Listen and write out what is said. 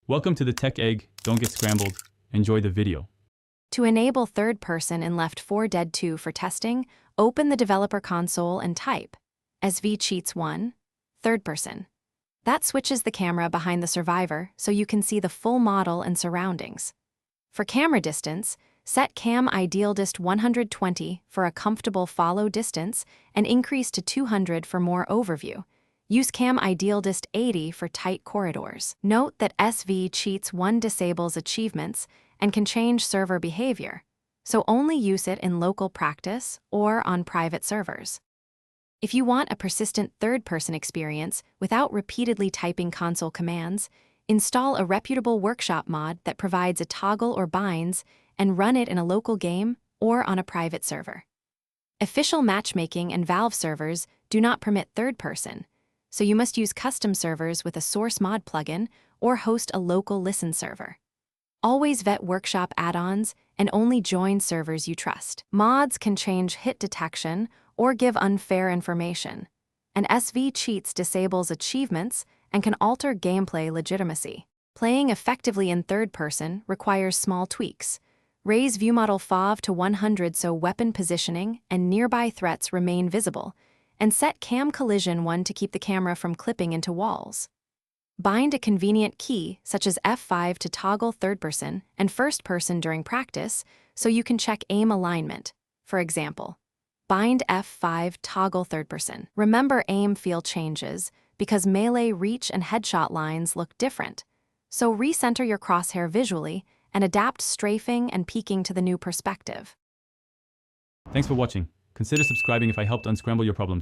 Welcome to the Tech Egg. Don't get scrambled. Enjoy the video. To enable third person in Left 4 Dead 2 for testing, open the developer console and type SV Cheats 1, third person. That switches the camera behind the survivor so you can see the full model and surroundings. For camera distance, set Cam Ideal Dist 120 for a comfortable follow distance and increase to 200 for more overview. Use Cam Ideal Dist 80 for tight corridors. Note that SV Cheats 1 disables achievements and can change server behavior, so only use it in local practice or on private servers. If you want a persistent third-person experience without repeatedly typing console commands, install a reputable workshop mod that provides a toggle or binds and run it in a local game or on a private server. Official matchmaking and Valve servers do not permit third-person, so you must use custom servers with a source mod plugin or host a local listen server. Always vet workshop add-ons and only join servers you trust. Mods can change hit detection or give unfair information, and SV Cheats disables achievements and can alter gameplay legitimacy. Playing effectively in third person requires small tweaks. Raise viewmodel FOV to 100 so weapon positioning and nearby threats remain visible, and set Cam Collision 1 to keep the camera from clipping into walls. Bind a convenient key, such as F5 to toggle third person and first person during practice, so you can check aim alignment. For example, bind F5 toggle third person. Remember aim field changes because melee reach and headshot lines look different, so recenter your crosshair visually and adapt strafing and peeking to the new perspective. Thanks for watching. Consider subscribing if I helped unscramble your problems.